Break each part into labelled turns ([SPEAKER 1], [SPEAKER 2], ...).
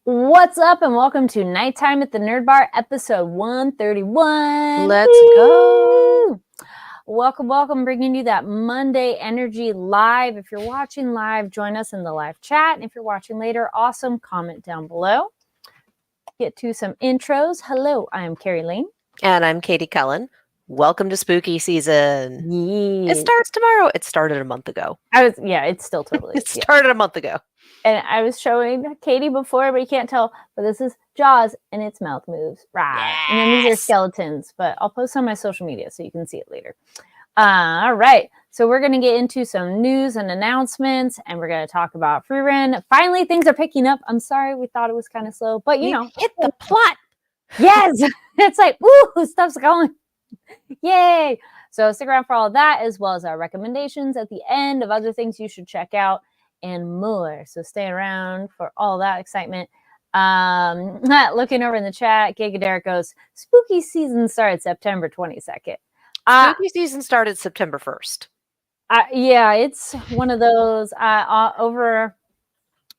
[SPEAKER 1] What's up, and welcome to Nighttime at the Nerd Bar, episode 131.
[SPEAKER 2] Let's go.
[SPEAKER 1] Welcome, bringing you that Monday energy live. If you're watching live, join us in the live chat. And if you're watching later, awesome, comment down below. Get to some intros. Hello, I am Carrie Lane.
[SPEAKER 2] And I'm Katie Cullen. Welcome to spooky season.
[SPEAKER 1] Yeah.
[SPEAKER 2] It starts tomorrow. It started a month ago.
[SPEAKER 1] It's still totally.
[SPEAKER 2] It started a month ago.
[SPEAKER 1] And I was showing Katie before, but you can't tell. But this is Jaws, and its mouth moves. Right.
[SPEAKER 2] Yes.
[SPEAKER 1] And then these are skeletons, but I'll post on my social media so you can see it later. All right. So we're going to get into some news and announcements, and we're going to talk about Frieren. Finally, things are picking up. I'm sorry we thought it was kind of slow, but you know.
[SPEAKER 2] Hit the plot.
[SPEAKER 1] Yes. It's like, ooh, stuff's going. Yay. So stick around for all of that, as well as our recommendations at the end of other things you should check out and more. So stay around for all that excitement. Looking over in the chat, Giga Derek goes, spooky season starts September 22nd.
[SPEAKER 2] Spooky season started September 1st.
[SPEAKER 1] Yeah, it's one of those I've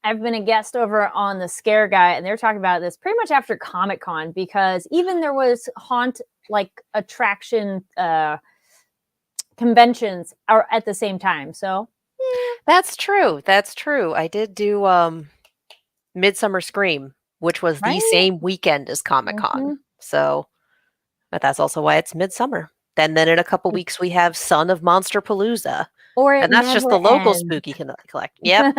[SPEAKER 1] been a guest over on the Scare Guy, and they're talking about this pretty much after Comic-Con, because even there was haunt like attraction conventions are at the same time. So
[SPEAKER 2] That's true. I did do Midsummer Scream, which was the same weekend as Comic-Con.
[SPEAKER 1] Mm-hmm.
[SPEAKER 2] So, but that's also why it's midsummer. Then in a couple weeks we have Son of Monsterpalooza. And that's just the local spooky collect. Yep.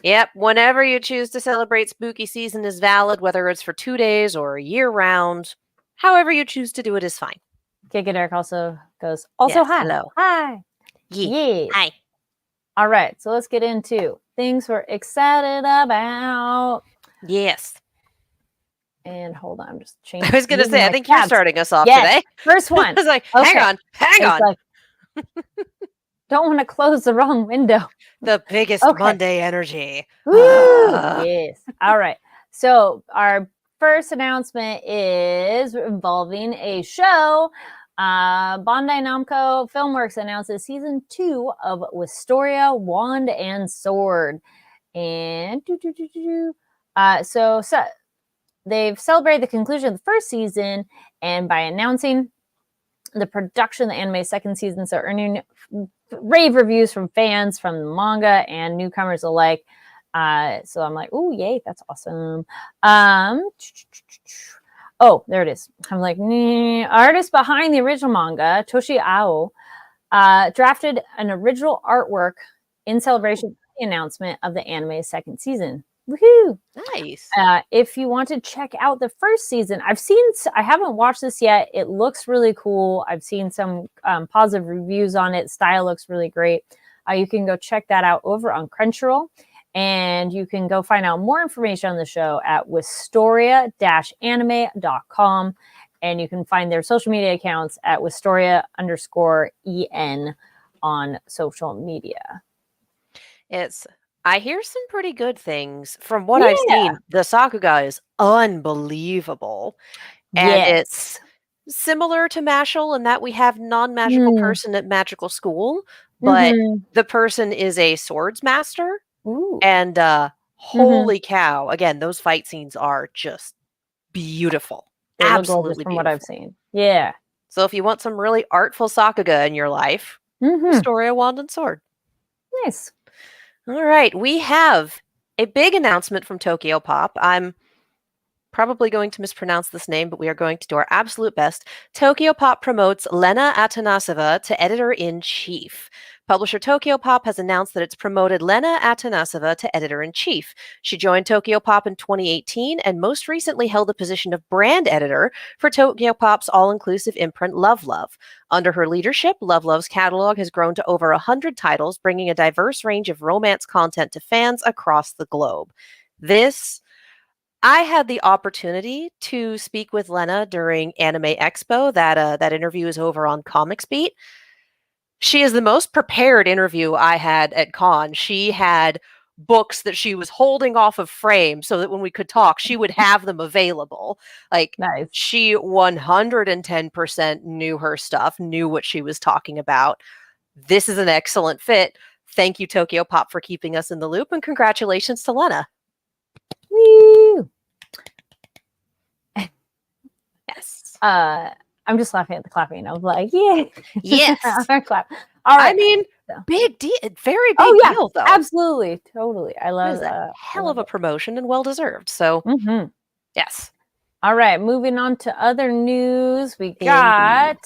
[SPEAKER 2] Yep. Whenever you choose to celebrate spooky season is valid, whether it's for 2 days or year round. However you choose to do it is fine.
[SPEAKER 1] Giga Derek also goes, yes, hi.
[SPEAKER 2] Hello.
[SPEAKER 1] Hi.
[SPEAKER 2] Yeah. Hi.
[SPEAKER 1] All right. So let's get into things we're excited about.
[SPEAKER 2] Yes.
[SPEAKER 1] And hold on, I'm just changing.
[SPEAKER 2] I was going to say, I think you're starting us off today.
[SPEAKER 1] First one.
[SPEAKER 2] I was like, hang on.
[SPEAKER 1] Like, don't want to close the wrong window.
[SPEAKER 2] The biggest Monday energy.
[SPEAKER 1] Yes. All right. So our first announcement is involving a show. Bandai Namco Filmworks announces season 2 of Wistoria, Wand and Sword. And so they've celebrated the conclusion of the first season, and by announcing the production of the anime's second season, so earning rave reviews from fans, from the manga, and newcomers alike. So I'm like, oh, yay, that's awesome. Oh, there it is. I'm like, artist behind the original manga, Toshi Ao, drafted an original artwork in celebration of the announcement of the anime's second season. Woohoo!
[SPEAKER 2] Nice.
[SPEAKER 1] If you want to check out the first season, I haven't watched this yet. It looks really cool. I've seen some positive reviews on it. Style looks really great. You can go check that out over on Crunchyroll, and you can go find out more information on the show at wistoria-anime.com, and you can find their social media accounts at wistoria_en on social media.
[SPEAKER 2] I hear some pretty good things. From what I've seen, the Sakuga is unbelievable. And it's similar to Mashle in that we have non-magical person at magical school, but the person is a swords master.
[SPEAKER 1] Ooh.
[SPEAKER 2] And holy cow, again, those fight scenes are just beautiful. Absolutely
[SPEAKER 1] from what I've seen. Yeah.
[SPEAKER 2] So if you want some really artful Sakuga in your life, Wistoria, Wand and Sword.
[SPEAKER 1] Nice.
[SPEAKER 2] All right, we have a big announcement from Tokyo Pop. I'm probably going to mispronounce this name, but we are going to do our absolute best. Tokyo Pop promotes Lena Atanasova to editor-in-chief. Publisher Tokyo Pop has announced that it's promoted Lena Atanasova to editor-in-chief. She joined Tokyo Pop in 2018 and most recently held the position of brand editor for Tokyo Pop's all-inclusive imprint Love Love. Under her leadership, Love Love's catalog has grown to over 100 titles, bringing a diverse range of romance content to fans across the globe. I had the opportunity to speak with Lena during Anime Expo. That interview is over on Comics Beat. She is the most prepared interview I had at con. She had books that she was holding off of frame so that when we could talk, she would have them available. Like,
[SPEAKER 1] nice.
[SPEAKER 2] She 110% knew her stuff, knew what she was talking about. This is an excellent fit. Thank you, Tokyo Pop, for keeping us in the loop, and congratulations to Lena.
[SPEAKER 1] Woo! I'm just laughing at the clapping. I was like, yeah.
[SPEAKER 2] Yes.
[SPEAKER 1] Clap. All right.
[SPEAKER 2] I mean,
[SPEAKER 1] So-
[SPEAKER 2] big deal. Very big
[SPEAKER 1] Oh, yeah.
[SPEAKER 2] deal, though.
[SPEAKER 1] Absolutely. Totally. I
[SPEAKER 2] It
[SPEAKER 1] love
[SPEAKER 2] is a hell
[SPEAKER 1] love
[SPEAKER 2] of a promotion and well deserved. So,
[SPEAKER 1] it.
[SPEAKER 2] yes.
[SPEAKER 1] All right. Moving on to other news. We
[SPEAKER 2] Indeed.
[SPEAKER 1] got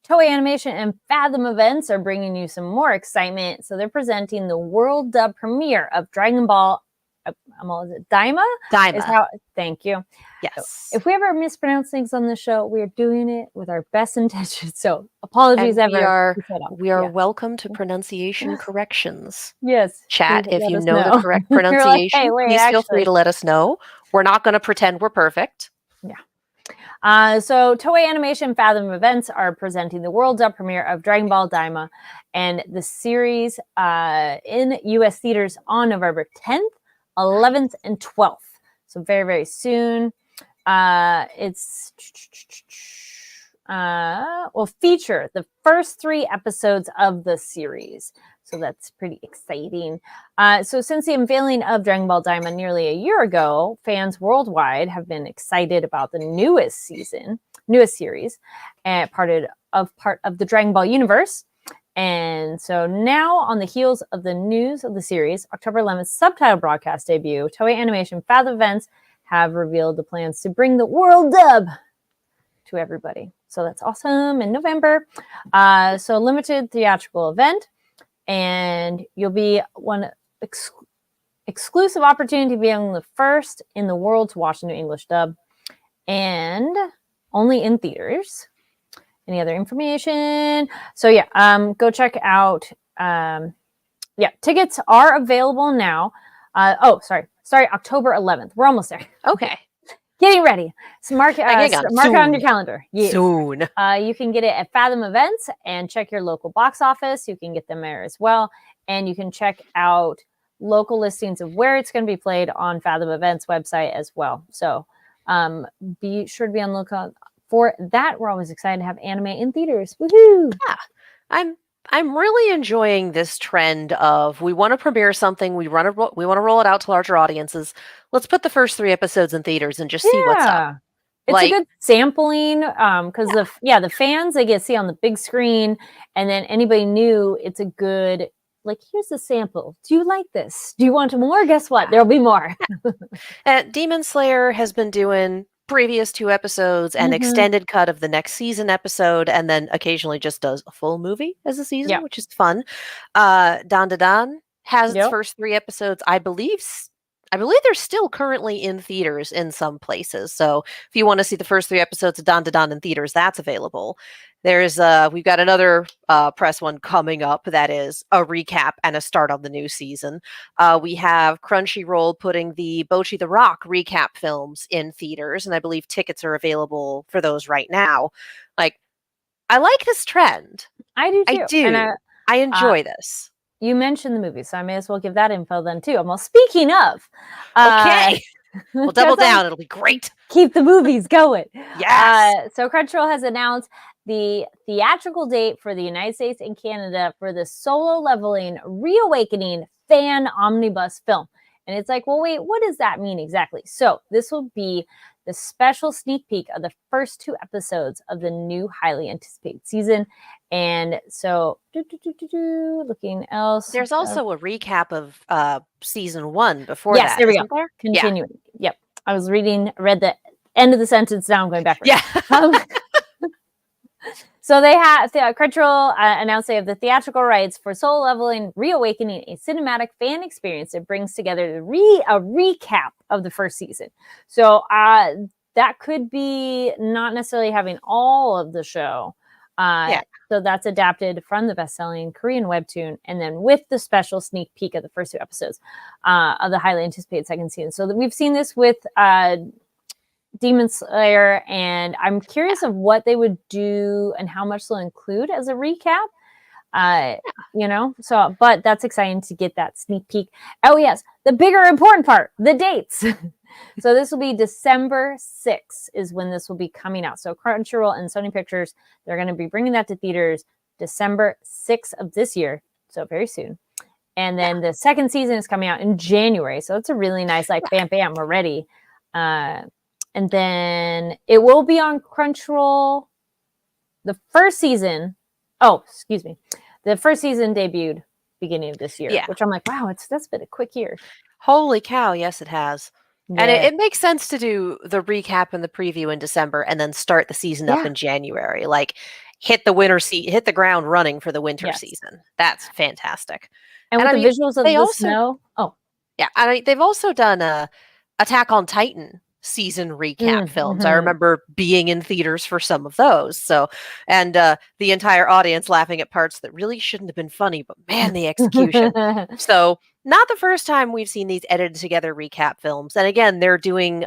[SPEAKER 1] Toei Animation and Fathom Events are bringing you some more excitement. So they're presenting the world dub premiere of Dragon Ball. Is it Daima?
[SPEAKER 2] Daima.
[SPEAKER 1] Thank you.
[SPEAKER 2] Yes.
[SPEAKER 1] If we ever mispronounce things on the show, we're doing it with our best intentions. So apologies
[SPEAKER 2] And we are
[SPEAKER 1] Yeah.
[SPEAKER 2] welcome to pronunciation corrections.
[SPEAKER 1] Yes.
[SPEAKER 2] Chat,
[SPEAKER 1] please
[SPEAKER 2] if
[SPEAKER 1] let
[SPEAKER 2] you
[SPEAKER 1] us
[SPEAKER 2] know the correct
[SPEAKER 1] You're like,
[SPEAKER 2] pronunciation,
[SPEAKER 1] hey, wait,
[SPEAKER 2] please feel free
[SPEAKER 1] actually.
[SPEAKER 2] to let us know. We're not going to pretend we're perfect.
[SPEAKER 1] So Toei Animation Fathom Events are presenting the world dub premiere of Dragon Ball Daima and the series in US theaters on November 10th, 11th, and 12th. So very, very soon. Will feature the first 3 episodes of the series. So that's pretty exciting. So since the unveiling of Dragon Ball Daima nearly a year ago, fans worldwide have been excited about the newest series, and part of the Dragon Ball universe. And so now, on the heels of the news of the series, October 11th subtitle broadcast debut, Toei Animation Fathom Events have revealed the plans to bring the world dub to everybody. So that's awesome in November. So limited theatrical event, and you'll be one exclusive opportunity to be among the first in the world to watch the new English dub, and only in theaters. Any other information? So yeah, go check out. Tickets are available now. Sorry, October 11th. We're almost there.
[SPEAKER 2] Okay.
[SPEAKER 1] Getting ready. So mark it on your calendar.
[SPEAKER 2] Yes. Soon.
[SPEAKER 1] You can get it at Fathom Events and check your local box office. You can get them there as well. And you can check out local listings of where it's going to be played on Fathom Events website as well. So be sure to be on the lookout for that. We're always excited to have anime in theaters. Woohoo!
[SPEAKER 2] Yeah. I'm really enjoying this trend of we want to premiere something, we want to roll it out to larger audiences. Let's put the first 3 episodes in theaters and just see what's up.
[SPEAKER 1] It's a good sampling because the fans, they get to see on the big screen, and then anybody new, it's a good, like, here's a sample. Do you like this? Do you want more? Guess what? There'll be more.
[SPEAKER 2] Demon Slayer has been doing previous 2 episodes and extended cut of the next season episode, and then occasionally just does a full movie as a season, which is fun. Dan has its first 3 episodes. I believe they're still currently in theaters in some places. So if you want to see the first 3 episodes of Dan in theaters, that's available. There's we've got another press one coming up that is a recap and a start on the new season. We have Crunchyroll putting the Bocchi the Rock recap films in theaters, and I believe tickets are available for those right now. Like, I like this trend.
[SPEAKER 1] I do too.
[SPEAKER 2] I do. And I enjoy this.
[SPEAKER 1] You mentioned the movie, so I may as well give that info then too. Well, speaking of,
[SPEAKER 2] okay, we'll double down. It'll be great.
[SPEAKER 1] Keep the movies going.
[SPEAKER 2] Yes.
[SPEAKER 1] So Crunchyroll has announced the theatrical date for the United States and Canada for the Solo Leveling Reawakening fan omnibus film. And it's like, well, wait, what does that mean exactly? So this will be the special sneak peek of the first 2 episodes of the new highly anticipated season. And so, looking else.
[SPEAKER 2] There's also a recap of season 1 before
[SPEAKER 1] that. Yes, there we go.
[SPEAKER 2] There?
[SPEAKER 1] Continuing. Yeah. Yep. I was read the end of the sentence. Now I'm going backwards.
[SPEAKER 2] Yeah.
[SPEAKER 1] So they have Crunchyroll announced they have the theatrical rights for Solo Leveling Reawakening, a cinematic fan experience that brings together a recap of the first season. So that could be not necessarily having all of the show. So that's adapted from the best-selling Korean webtoon, and then with the special sneak peek of the first 2 episodes of the highly anticipated second season. So we've seen this with Demon Slayer, and I'm curious of what they would do and how much they'll include as a recap. But that's exciting to get that sneak peek. Oh yes, the bigger important part, the dates. So this will be December 6th is when this will be coming out. So Crunchyroll and Sony Pictures, they're going to be bringing that to theaters December 6th of this year. So very soon. And then the second season is coming out in January. So it's a really nice, like, bam, bam, we're ready. And then it will be on Crunchyroll. The first season, the first season debuted beginning of this year,
[SPEAKER 2] Yeah.
[SPEAKER 1] which I'm like, wow, that's been a quick year.
[SPEAKER 2] Holy cow, yes, it has. And
[SPEAKER 1] Yeah.
[SPEAKER 2] it makes sense to do the recap and the preview in December and then start the season up
[SPEAKER 1] Yeah.
[SPEAKER 2] in January. Like hit the ground running for the winter
[SPEAKER 1] Yes.
[SPEAKER 2] season. That's fantastic.
[SPEAKER 1] And with
[SPEAKER 2] I
[SPEAKER 1] the
[SPEAKER 2] mean,
[SPEAKER 1] visuals of
[SPEAKER 2] they
[SPEAKER 1] the
[SPEAKER 2] also-
[SPEAKER 1] snow. Oh,
[SPEAKER 2] Yeah, I mean, they've also done Attack on Titan season recap films. I
[SPEAKER 1] mhm.
[SPEAKER 2] remember being in theaters for some of those. So, and the entire audience laughing at parts that really shouldn't have been funny, but man, the execution. So, not the first time we've seen these edited together recap films. And again, they're doing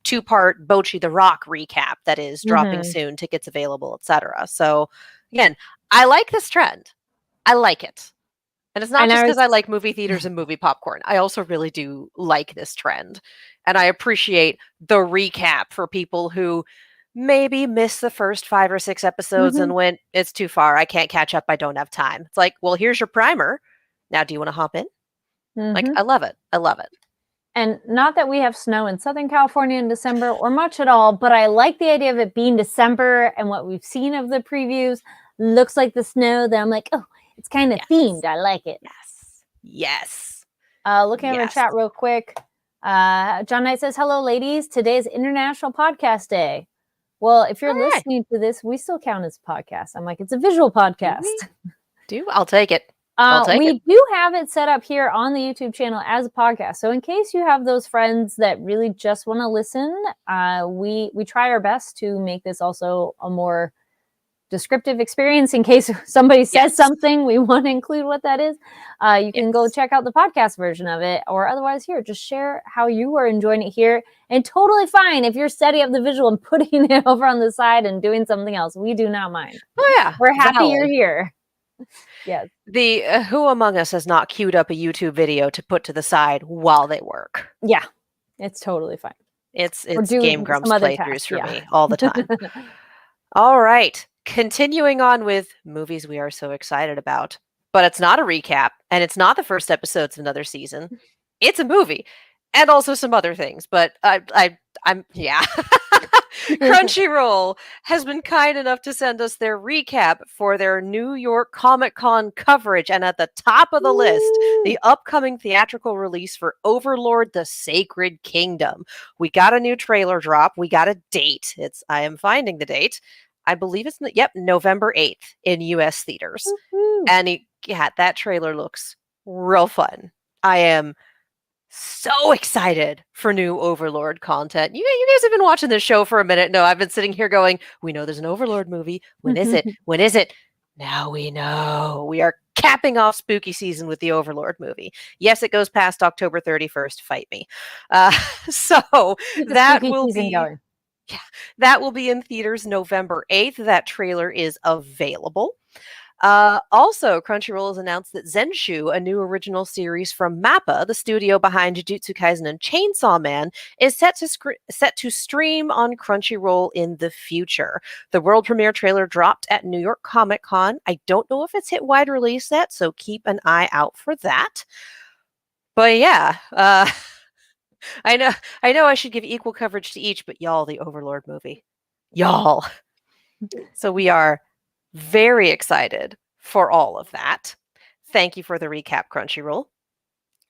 [SPEAKER 2] two-part Bocchi the Rock recap that is dropping soon, tickets available, etc. So, again, I like this trend. I like it. And it's not just because I like movie theaters and movie popcorn. I also really do like this trend. And I appreciate the recap for people who maybe missed the first 5 or 6 episodes and went, it's too far. I can't catch up. I don't have time. It's like, well, here's your primer. Now, do you want to hop in? Like, I love it. I love it.
[SPEAKER 1] And not that we have snow in Southern California in December or much at all, but I like the idea of it being December and what we've seen of the previews looks like the snow that I'm like, oh, it's kind of themed. I like it.
[SPEAKER 2] Yes.
[SPEAKER 1] Looking at our chat real quick. John Knight says, hello, ladies. Today is International Podcast Day. Well, if you're listening to this, we still count as a podcast. I'm like, it's a visual podcast.
[SPEAKER 2] I'll take it.
[SPEAKER 1] We do have it set up here on the YouTube channel as a podcast. So in case you have those friends that really just want to listen, we try our best to make this also a more descriptive experience in case somebody says something we want to include what that is. You can go check out the podcast version of it, or otherwise here, just share how you are enjoying it here. And totally fine if you're setting up the visual and putting it over on the side and doing something else. We do not mind.
[SPEAKER 2] Oh yeah,
[SPEAKER 1] we're happy you're here. Yes.
[SPEAKER 2] The who among us has not queued up a YouTube video to put to the side while they work?
[SPEAKER 1] Yeah, it's totally fine.
[SPEAKER 2] It's Game Grumps playthroughs for me all the time. All right, continuing on with movies we are so excited about, but it's not a recap and it's not the first episodes of another season. It's a movie and also some other things, but I'm Crunchyroll has been kind enough to send us their recap for their New York Comic Con coverage, and at the top of the list, the upcoming theatrical release for Overlord: The Sacred Kingdom. We got a new trailer drop. We got a date. I am finding the date. I believe it's November 8th in US theaters. And that trailer looks real fun. I am so excited for new Overlord content. You guys have been watching this show for a minute. No, I've been sitting here going, we know there's an Overlord movie. When is it? When is it? Now we know. We are capping off spooky season with the Overlord movie. Yes, it goes past October 31st. Fight me. So that will be going. Yeah, that will be in theaters November 8th. That trailer is available. Also, Crunchyroll has announced that Zenshu, a new original series from MAPPA, the studio behind Jujutsu Kaisen and Chainsaw Man, is set to stream on Crunchyroll in the future. The world premiere trailer dropped at New York Comic Con. I don't know if it's hit wide release yet, so keep an eye out for that. But yeah, I know I should give equal coverage to each, but y'all, the Overlord movie. Y'all. So we are very excited for all of that. Thank you for the recap, Crunchyroll.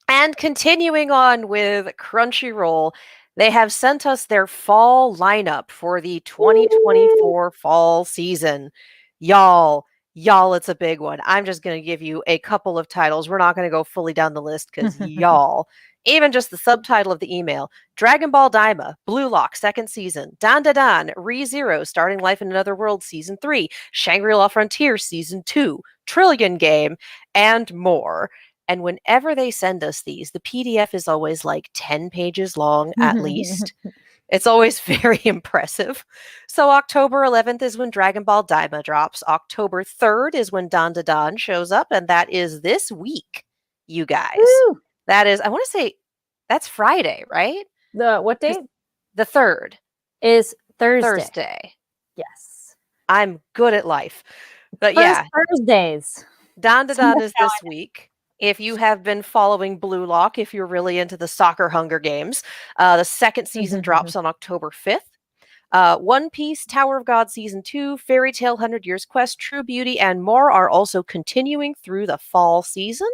[SPEAKER 2] And continuing on with Crunchyroll, they have sent us their fall lineup for the 2024 fall season. Y'all, it's a big one. I'm just going to give you a couple of titles. We're not going to go fully down the list because y'all, even just the subtitle of the email, Dragon Ball Daima, Blue Lock, 2nd season, Dan Da Dan, ReZero, Starting Life in Another World, season 3, Shangri-La Frontier, season 2, Trillion Game, and more. And whenever they send us these, the PDF is always like 10 pages long at least. It's always very impressive. So October 11th is when Dragon Ball Daima drops. October 3rd is when Dan Da Dan shows up, and that is this week, you guys. Woo! That is, I want to say, that's Friday, right?
[SPEAKER 1] The what date?
[SPEAKER 2] The 3rd.
[SPEAKER 1] Is Thursday. Yes.
[SPEAKER 2] I'm good at life. But
[SPEAKER 1] Thursdays.
[SPEAKER 2] Dan Da Dan is this week. If you have been following Blue Lock, if you're really into the soccer Hunger Games, the second season drops on October 5th. One Piece, Tower of God Season 2, Fairy Tale 100 Years Quest, True Beauty, and more are also continuing through the fall season.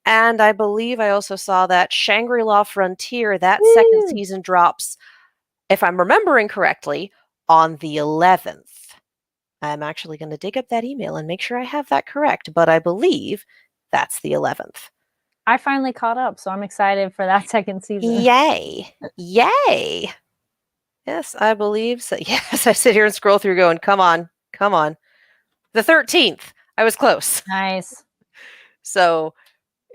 [SPEAKER 2] And I believe I also saw that Shangri-La Frontier, that second season drops, if I'm remembering correctly, on the 11th. I'm actually going to dig up that email and make sure I have that correct, but I believe that's the 11th.
[SPEAKER 1] I finally caught up, so I'm excited for that second season.
[SPEAKER 2] Yay. Yay. Yes, I believe so. Yes, I sit here and scroll through going, come on. The 13th. I was close.
[SPEAKER 1] Nice.
[SPEAKER 2] So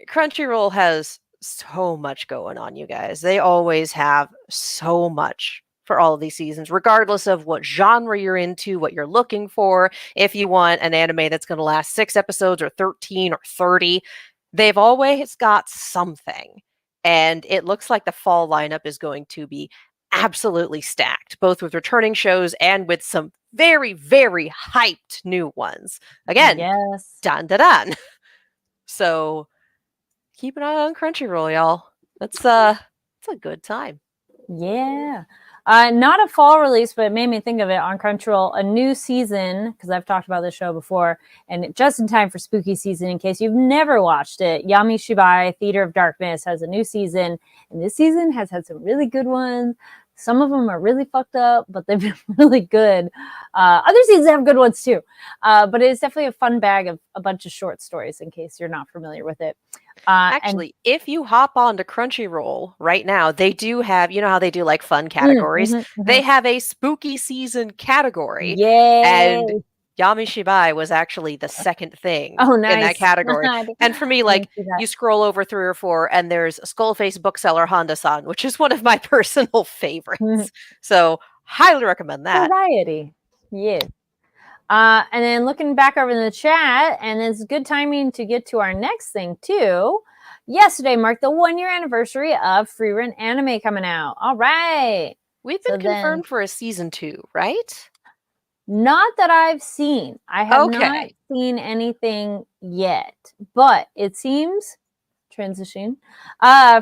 [SPEAKER 2] Crunchyroll has so much going on, you guys. They always have so much for all of these seasons, regardless of what genre you're into, what you're looking for. If you want an anime that's going to last 6 episodes or 13 or 30, they've always got something. And it looks like the fall lineup is going to be absolutely stacked, both with returning shows and with some very, very hyped new ones. Again,
[SPEAKER 1] yes.
[SPEAKER 2] dun dun dun. So keep an eye on Crunchyroll, y'all. It's a good time.
[SPEAKER 1] Yeah. Not a fall release, but it made me think of it on Crunchyroll. A new season, because I've talked about this show before, and just in time for spooky season, in case you've never watched it, Yami Shibai, Theater of Darkness, has a new season, and this season has had some really good ones. Some of them are really fucked up, but they've been really good. Other seasons have good ones too. But it's definitely a fun bag of a bunch of short stories in case you're not familiar with it.
[SPEAKER 2] Actually, if you hop onto Crunchyroll right now, they do have, you know how they do like fun categories? They have a spooky season category.
[SPEAKER 1] Yay!
[SPEAKER 2] And Yami Shibai was actually the second thing
[SPEAKER 1] nice.
[SPEAKER 2] in that category. And for me, like, you scroll over 3 or 4 and there's Skullface Bookseller Honda-san, which is one of my personal favorites. So highly recommend that.
[SPEAKER 1] Variety. Yes. And then looking back over in the chat, and it's good timing to get to our next thing too. Yesterday marked the 1-year anniversary of Free Rent Anime coming out. All right.
[SPEAKER 2] We've been confirmed for a season 2, right?
[SPEAKER 1] Not that I've seen. I have not seen anything yet, but it seems transitioning.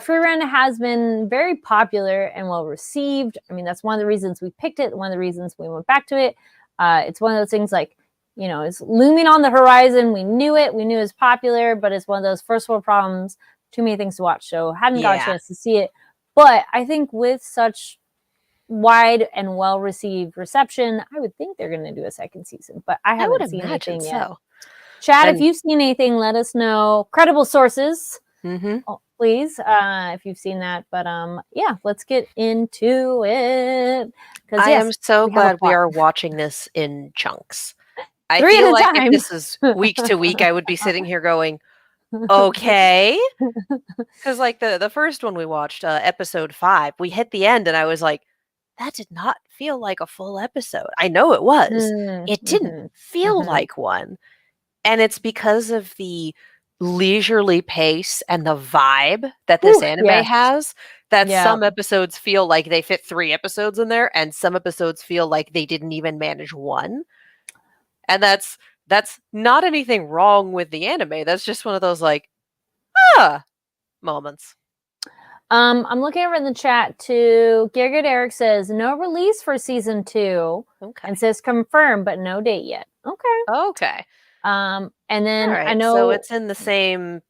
[SPEAKER 1] Free Rent has been very popular and well received. I mean, that's one of the reasons we picked it. One of the reasons we went back to it. It's one of those things like, you know, it's looming on the horizon. We knew it. We knew it was popular, but it's one of those first world problems. Too many things to watch. So hadn't got a chance to see it. But I think with such wide and well-received reception, I would think they're going to do a second season. But I haven't seen anything yet. Chad, if you've seen anything, let us know. Credible sources, please, if you've seen that. But yeah, let's get into it.
[SPEAKER 2] I am so glad we are watching this in chunks. I
[SPEAKER 1] 3
[SPEAKER 2] feel
[SPEAKER 1] at a
[SPEAKER 2] like
[SPEAKER 1] time.
[SPEAKER 2] if this is week to week, I would be sitting here going, okay. Because like the first one we watched, episode 5, we hit the end and I was like, that did not feel like a full episode. I know it was. It didn't feel like one. And it's because of the leisurely pace and the vibe that this anime has, that some episodes feel like they fit 3 episodes in there, and some episodes feel like they didn't even manage 1. And that's not anything wrong with the anime. That's just one of those like, moments.
[SPEAKER 1] I'm looking over in the chat too. Gergert Eric says no release for season 2, and says confirmed, but no date yet.
[SPEAKER 2] Okay.
[SPEAKER 1] And then I know
[SPEAKER 2] so it's in the same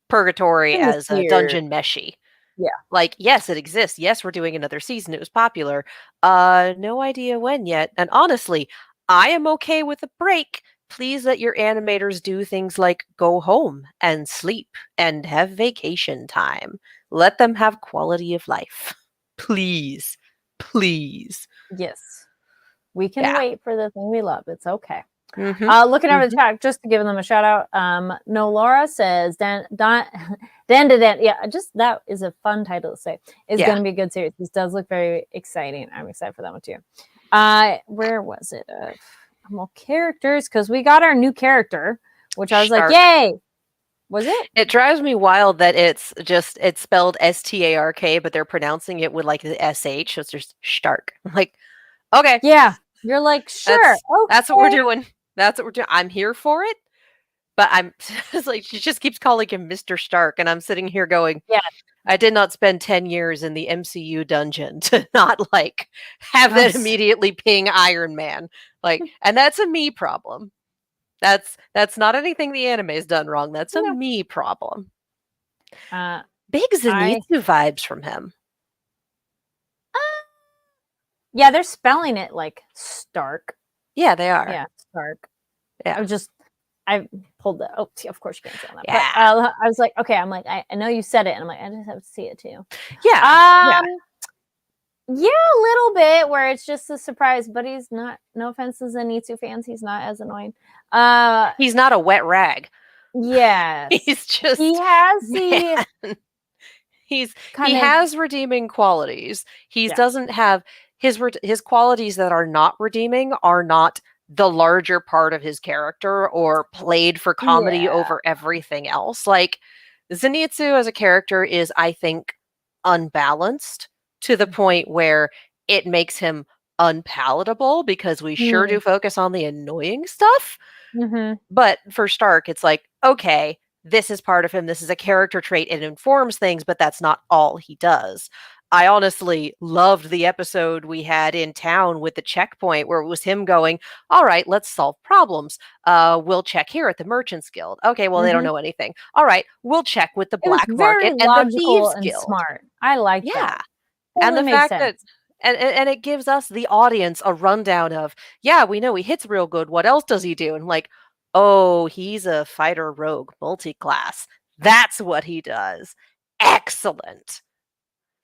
[SPEAKER 2] purgatory as Dungeon Meshi.
[SPEAKER 1] Yeah.
[SPEAKER 2] Like, yes, it exists. Yes, we're doing another season. It was popular. No idea when yet. And honestly, I am okay with a break. Please let your animators do things like go home and sleep and have vacation time. Let them have quality of life. Please. Please.
[SPEAKER 1] Yes. We can wait for the thing we love. It's okay. Looking over the chat, just to give them a shout out. No Laura says Dan. Yeah, just that is a fun title to say. It's going to be a good series. This does look very exciting. I'm excited for that one too. Where was it? Well, characters, because we got our new character, which I was like, yay! Was it?
[SPEAKER 2] It drives me wild that it's spelled Stark, but they're pronouncing it with like the SH, so it's just Stark. I'm like, okay.
[SPEAKER 1] Yeah. You're like, sure.
[SPEAKER 2] That's what we're doing. That's what we're doing. I'm here for it. But it's like she just keeps calling him Mr. Stark, and I'm sitting here going,
[SPEAKER 1] Yeah.
[SPEAKER 2] I did not spend 10 years in the MCU dungeon to not like have that immediately ping Iron Man. Like, and that's a me problem. That's not anything the anime's done wrong. That's a me problem. Big Zenitsu vibes from him.
[SPEAKER 1] Yeah, they're spelling it like Stark.
[SPEAKER 2] Yeah, they are.
[SPEAKER 1] Yeah, Stark.
[SPEAKER 2] Yeah.
[SPEAKER 1] I pulled the. Oh, of course you can't say that.
[SPEAKER 2] Yeah.
[SPEAKER 1] But I was like, okay. I'm like, I know you said it, and I'm like, I just have to see it too.
[SPEAKER 2] Yeah.
[SPEAKER 1] Yeah, a little bit where it's just a surprise, but he's not. No offense to Zenitsu fans, he's not as annoying.
[SPEAKER 2] He's not a wet rag.
[SPEAKER 1] Yes,
[SPEAKER 2] he's just.
[SPEAKER 1] He has the.
[SPEAKER 2] He has redeeming qualities. He doesn't have his qualities that are not redeeming are not the larger part of his character or played for comedy over everything else. Like Zenitsu as a character is, I think, unbalanced to the point where it makes him unpalatable because we sure do focus on the annoying stuff. But for Stark, it's like, okay, this is part of him. This is a character trait. It informs things, but that's not all he does. I honestly loved the episode we had in town with the checkpoint where it was him going, all right, let's solve problems. We'll check here at the Merchants Guild. Okay, well, they don't know anything. All right, we'll check with the Black Market and the Thieves Guild.
[SPEAKER 1] Smart. I like that.
[SPEAKER 2] And the fact that and it gives us, the audience, a rundown of, yeah, we know he hits real good. What else does he do? And like, oh, he's a fighter rogue multi-class. That's what he does. Excellent.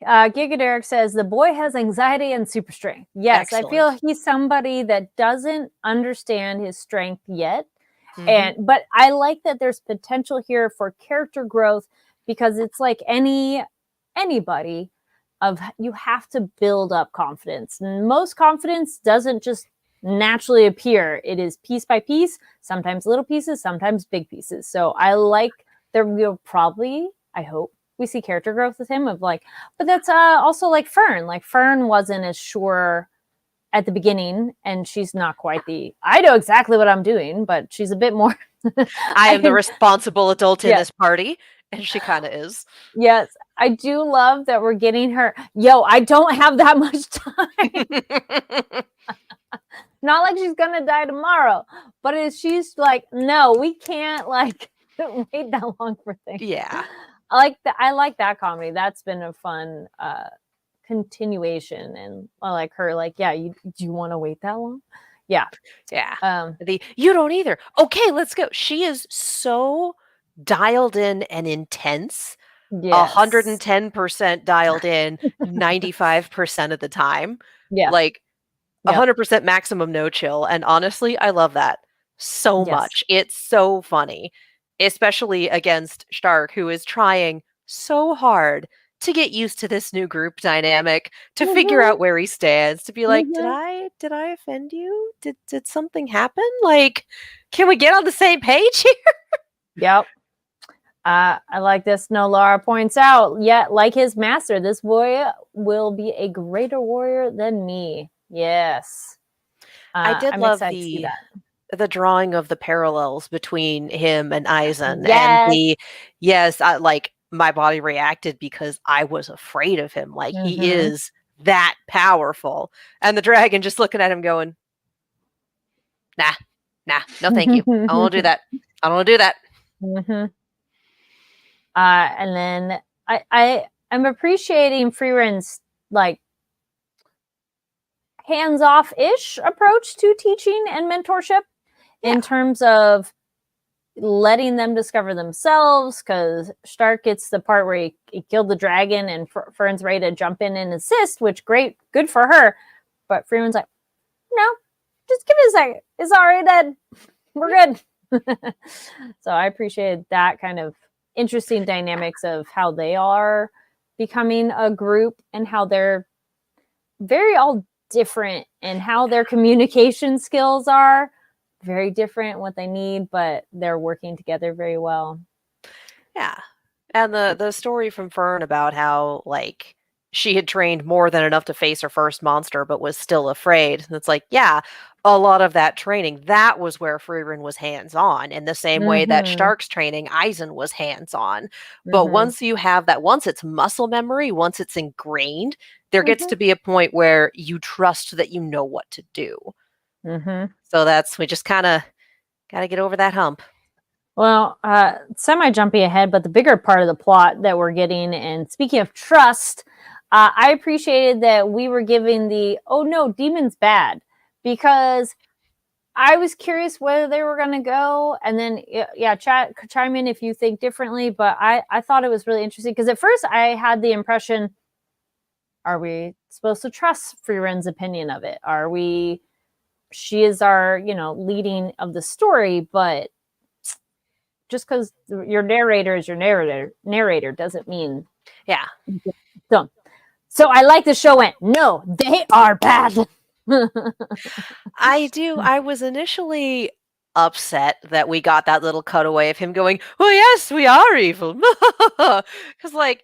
[SPEAKER 1] Giga Derek says the boy has anxiety and super strength. Yes, excellent. I feel he's somebody that doesn't understand his strength yet. But I like that there's potential here for character growth, because it's like anybody of, you have to build up confidence. And most confidence doesn't just naturally appear. It is piece by piece, sometimes little pieces, sometimes big pieces. So I like that we'll probably, I hope, we see character growth with him of like, but that's also like Fern. Like Fern wasn't as sure at the beginning, and she's not quite I know exactly what I'm doing, but she's a bit more.
[SPEAKER 2] I am the responsible adult in this party, and she kind of is.
[SPEAKER 1] Yes, I do love that we're getting her. Yo, I don't have that much time. Not like she's gonna die tomorrow, but she's like, no, we can't like wait that long for things.
[SPEAKER 2] Yeah.
[SPEAKER 1] I like that comedy. That's been a fun continuation, and I like her. Like, yeah, do you want to wait that long? Yeah.
[SPEAKER 2] You don't either. Okay, let's go. She is so dialed in and intense. 110% dialed in 95% of the time.
[SPEAKER 1] Yeah.
[SPEAKER 2] Like 100% maximum no chill. And honestly, I love that so much. It's so funny. Especially against Stark, who is trying so hard to get used to this new group dynamic, to figure out where he stands, to be like, did I offend you? Did something happen? Like, can we get on the same page here?
[SPEAKER 1] Yep. I like this. No, Laura points out, like his master, this boy will be a greater warrior than me. Yes.
[SPEAKER 2] I did love the drawing of the parallels between him and Aizen. And like my body reacted because I was afraid of him. Like he is that powerful. And the dragon just looking at him going, nah, no thank you. I don't want to do that. I don't want to do that.
[SPEAKER 1] And then I'm appreciating Friren's like hands-off-ish approach to teaching and mentorship in terms of letting them discover themselves, because Stark gets the part where he killed the dragon and Fern's ready to jump in and assist, which good for her. But Freeman's like, no, just give it a second. It's already dead. We're good. So I appreciated that kind of interesting dynamics of how they are becoming a group and how they're very all different, and how their communication skills are very different, what they need, but they're working together very well.
[SPEAKER 2] Yeah. And the story from Fern about how like she had trained more than enough to face her first monster, but was still afraid. And it's like, yeah, a lot of that training, that was where Frieren was hands-on, in the same way that
[SPEAKER 1] Mm-hmm.
[SPEAKER 2] Stark's training, Eisen was hands-on. But
[SPEAKER 1] Mm-hmm.
[SPEAKER 2] once you have that, once it's muscle memory, once it's ingrained, there gets
[SPEAKER 1] Mm-hmm.
[SPEAKER 2] to be a point where you trust that you know what to do.
[SPEAKER 1] Mm-hmm.
[SPEAKER 2] So we just kind of got to get over that hump.
[SPEAKER 1] Well, semi jumpy ahead, but the bigger part of the plot that we're getting, and speaking of trust, I appreciated that we were giving the oh no, demon's bad, because I was curious whether they were going to go, and then yeah, chat chime in if you think differently. But I thought it was really interesting because at first I had the impression, are we supposed to trust Freeren's opinion of it? Are we? She is our leading of the story, but just because your narrator is your narrator doesn't mean
[SPEAKER 2] Yeah.
[SPEAKER 1] dumb. So I like the show went, no, they are bad.
[SPEAKER 2] I do. I was initially upset that we got that little cutaway of him going, "Oh yes, we are evil." Cuz like,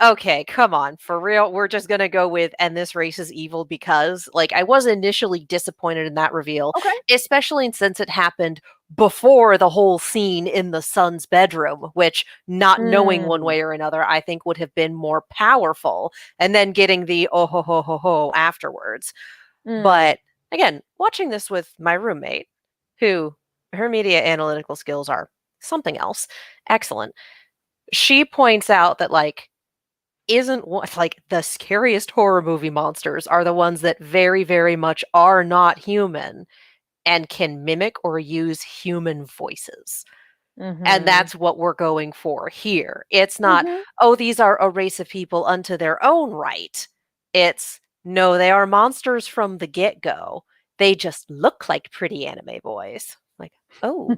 [SPEAKER 2] okay, come on, for real, we're just going to go with and this race is evil because like I was initially disappointed in that reveal,
[SPEAKER 1] Okay.
[SPEAKER 2] especially since it happened before the whole scene in the son's bedroom, which not knowing one way or another I think would have been more powerful, and then getting the oh ho ho ho ho afterwards. But again, watching this with my roommate, who her media analytical skills are something else, excellent. She points out that like isn't what like the scariest horror movie monsters are the ones that very very much are not human and can mimic or use human voices. And
[SPEAKER 1] Mm-hmm.
[SPEAKER 2] that's what we're going for here. It's not,
[SPEAKER 1] Mm-hmm.
[SPEAKER 2] oh, these are a race of people unto their own right. It's, no, they are monsters from the get go. They just look like pretty anime boys. Like, oh,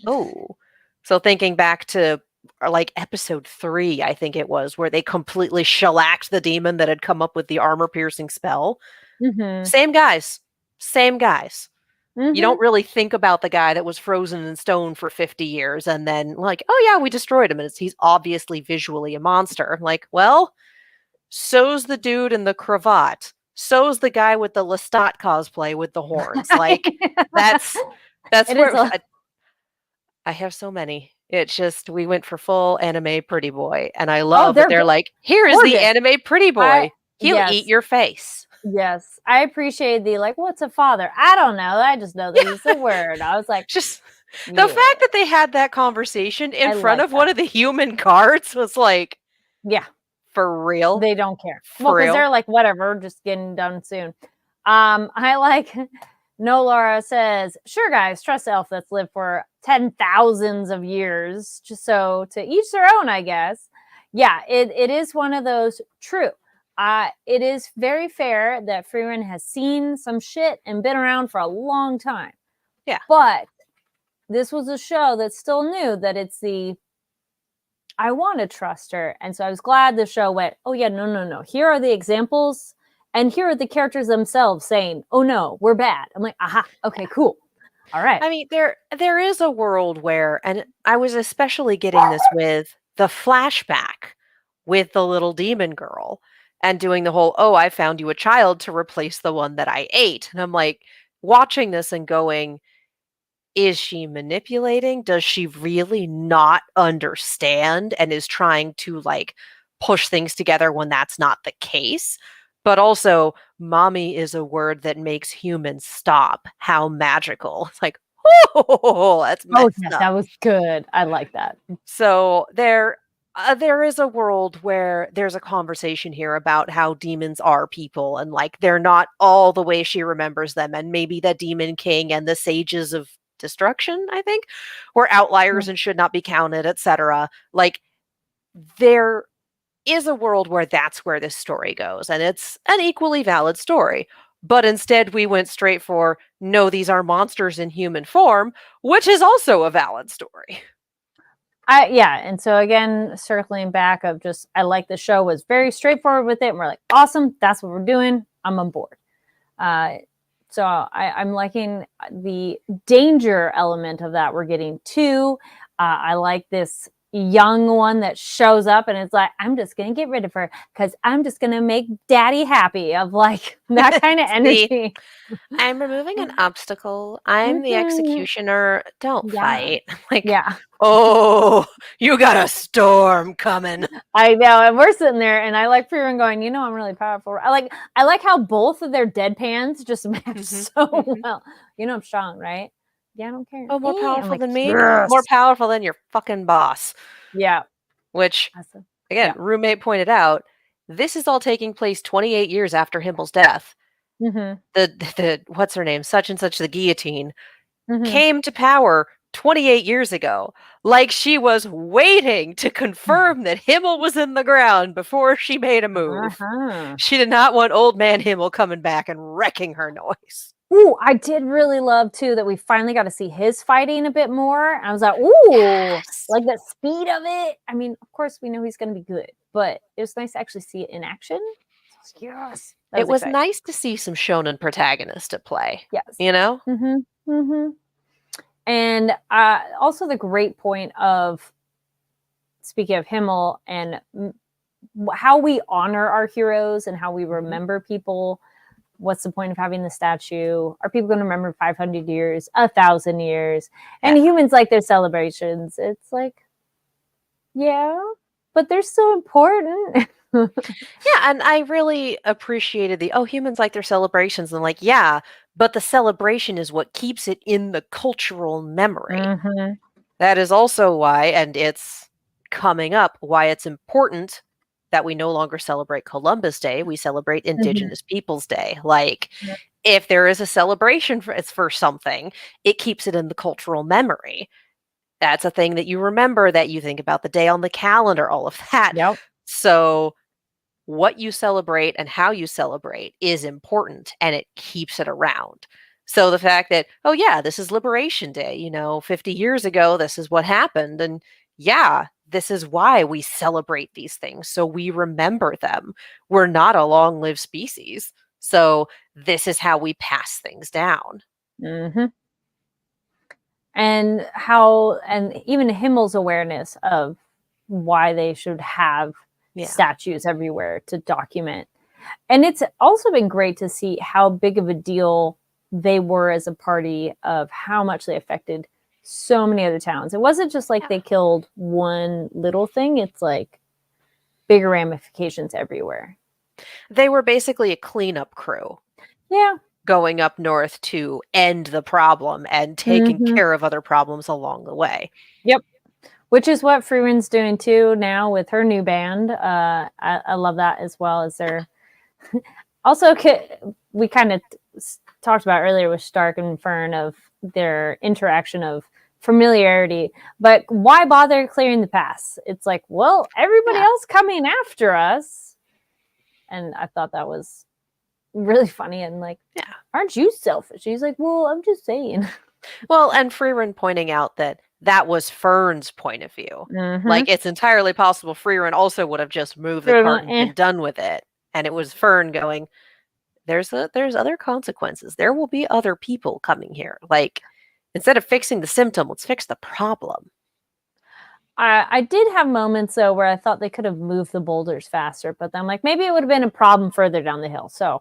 [SPEAKER 2] oh. So thinking back to like episode 3, I think it was, where they completely shellacked the demon that had come up with the armor piercing spell.
[SPEAKER 1] Mm-hmm.
[SPEAKER 2] Same guys. Same guys. You
[SPEAKER 1] Mm-hmm.
[SPEAKER 2] don't really think about the guy that was frozen in stone for 50 years and then like, oh yeah, we destroyed him and he's obviously visually a monster. Like, well, so's the dude in the cravat. So's the guy with the Lestat cosplay with the horns. Like, that's
[SPEAKER 1] It
[SPEAKER 2] where
[SPEAKER 1] is
[SPEAKER 2] I have so many. It's just we went for full anime pretty boy, and I
[SPEAKER 1] oh,
[SPEAKER 2] love that
[SPEAKER 1] they're
[SPEAKER 2] they're like, here is the
[SPEAKER 1] gorgeous.
[SPEAKER 2] anime pretty
[SPEAKER 1] I
[SPEAKER 2] boy. He'll eat
[SPEAKER 1] yes.
[SPEAKER 2] your face.
[SPEAKER 1] Yes. I appreciate the like, what's a father? I don't know. I just know that he's a word. I was like,
[SPEAKER 2] Just the
[SPEAKER 1] yeah,
[SPEAKER 2] fact that they had that conversation in
[SPEAKER 1] I
[SPEAKER 2] front
[SPEAKER 1] like
[SPEAKER 2] of one
[SPEAKER 1] that.
[SPEAKER 2] of the human guards was like,
[SPEAKER 1] Yeah.
[SPEAKER 2] for real?
[SPEAKER 1] They don't care. Well,
[SPEAKER 2] For
[SPEAKER 1] because
[SPEAKER 2] real?
[SPEAKER 1] they're like, whatever, just getting done soon. I like No Laura says, sure guys, trust elf that's lived for 10,000s of years. Just so to each their own, I guess. Yeah, it is one of those true. It is very fair that Freeman has seen some shit and been around for a long time.
[SPEAKER 2] Yeah.
[SPEAKER 1] But this was a show that still knew that it's the I want to trust her. And so I was glad the show went, oh, yeah, no, no, no. Here are the examples. And here are the characters themselves saying, oh, no, we're bad. I'm like, aha, okay, cool. All right.
[SPEAKER 2] I mean, there is a world where, and I was especially getting this with the flashback with the little demon girl and doing the whole, oh, I found you a child to replace the one that I ate. And I'm like, watching this and going, is she manipulating? Does she really not understand and is trying to like push things together when that's not the case? But also, mommy is a word that makes humans stop. How magical. It's like, oh, that's
[SPEAKER 1] Oh,
[SPEAKER 2] messed
[SPEAKER 1] yes,
[SPEAKER 2] up.
[SPEAKER 1] that was good. I like that.
[SPEAKER 2] So there is a world where there's a conversation here about how demons are people and like they're not all the way she remembers them, and maybe the demon king and the sages of destruction, I think, were outliers and should not be counted, etc. Like there is a world where that's where this story goes, and it's an equally valid story. But instead, we went straight for no, these are monsters in human form, which is also a valid story.
[SPEAKER 1] Yeah, and so again, circling back of just I like the show was very straightforward with it, and we're like, awesome, that's what we're doing. I'm on board. So I'm liking the danger element of that we're getting too. I like this young one that shows up and it's like, I'm just gonna get rid of her because I'm just gonna make daddy happy, of like that kind of energy.
[SPEAKER 2] I'm removing an obstacle. I'm the
[SPEAKER 1] Mhm.
[SPEAKER 2] executioner. Don't
[SPEAKER 1] Yeah.
[SPEAKER 2] fight. Like,
[SPEAKER 1] Yeah.
[SPEAKER 2] oh, you got a storm coming.
[SPEAKER 1] I know. And we're sitting there and I like Freeman going, I'm really powerful. I like how both of their deadpans just match
[SPEAKER 2] Mhm,
[SPEAKER 1] so
[SPEAKER 2] mhm.
[SPEAKER 1] well. I'm strong, right? Yeah, I don't care.
[SPEAKER 2] Oh, more
[SPEAKER 1] I'm
[SPEAKER 2] powerful
[SPEAKER 1] like,
[SPEAKER 2] than me? More
[SPEAKER 1] yes.
[SPEAKER 2] powerful than your fucking boss.
[SPEAKER 1] Yeah.
[SPEAKER 2] Which,
[SPEAKER 1] Awesome.
[SPEAKER 2] again,
[SPEAKER 1] Yeah.
[SPEAKER 2] roommate pointed out, this is all taking place 28 years after Himmel's death.
[SPEAKER 1] Mm-hmm.
[SPEAKER 2] The what's her name? Such and such the guillotine
[SPEAKER 1] Mm-hmm.
[SPEAKER 2] came to power 28 years ago. Like she was waiting to confirm that Himmel was in the ground before she made a move.
[SPEAKER 1] Uh-huh.
[SPEAKER 2] She did not want old man Himmel coming back and wrecking her noise.
[SPEAKER 1] Ooh, I did really love too that we finally got to see his fighting a bit more. I was like, ooh,
[SPEAKER 2] Yes.
[SPEAKER 1] like the speed of it. I mean, of course, we know he's going to be good, but it was nice to actually see it in action. So, yes, that
[SPEAKER 2] It
[SPEAKER 1] was
[SPEAKER 2] was
[SPEAKER 1] exciting.
[SPEAKER 2] nice to see some shonen protagonist at play,
[SPEAKER 1] Yes.
[SPEAKER 2] you know?
[SPEAKER 1] Mm-hmm. Mm-hmm. And also the great point of, speaking of Himmel and how we honor our heroes and how we remember people. What's the point of having the statue? Are people going to remember 500 years, 1,000 years?
[SPEAKER 2] Yeah.
[SPEAKER 1] And humans like their celebrations. It's like, yeah, but they're so important.
[SPEAKER 2] Yeah, and I really appreciated humans like their celebrations. And like, yeah, but the celebration is what keeps it in the cultural memory.
[SPEAKER 1] Mm-hmm.
[SPEAKER 2] That is also why, and it's coming up, why it's important that we no longer celebrate Columbus Day. We celebrate
[SPEAKER 1] Mm-hmm.
[SPEAKER 2] Indigenous Peoples Day. Like, if there is a celebration for something, it keeps it in the cultural memory. That's a thing that you remember, that you think about the day on the calendar, all of that.
[SPEAKER 1] Yep.
[SPEAKER 2] So, what you celebrate and how you celebrate is important, and it keeps it around. So the fact that, oh yeah, this is Liberation Day, 50 years ago, this is what happened. And yeah, this is why we celebrate these things. So we remember them. We're not a long lived species. So this is how we pass things down.
[SPEAKER 1] Mm-hmm. And even Himmel's awareness of why they should have
[SPEAKER 2] Yeah.
[SPEAKER 1] statues everywhere to document. And it's also been great to see how big of a deal they were as a party, of how much they affected so many other towns. It wasn't just like they killed one little thing, it's like bigger ramifications everywhere.
[SPEAKER 2] They were basically a cleanup crew.
[SPEAKER 1] Yeah.
[SPEAKER 2] Going up north to end the problem and taking
[SPEAKER 1] Mm-hmm.
[SPEAKER 2] care of other problems along the way.
[SPEAKER 1] Yep. Which is what Freeman's doing too now with her new band. I love that, as well as their also we kind of talked about earlier with Stark and Fern, of their interaction of familiarity, but why bother clearing the paths? It's like, well, everybody else coming after us. And I thought that was really funny, and like, aren't you selfish? He's like, well, I'm just saying.
[SPEAKER 2] Well, and Freeran pointing out that was Fern's point of view.
[SPEAKER 1] Mm-hmm.
[SPEAKER 2] Like, it's entirely possible Freeran also would have just moved the cart and been done with it. And it was Fern going, there's other consequences. There will be other people coming here. Like, instead of fixing the symptom, let's fix the problem.
[SPEAKER 1] I did have moments though where I thought they could have moved the boulders faster, but I'm like, maybe it would have been a problem further down the hill. So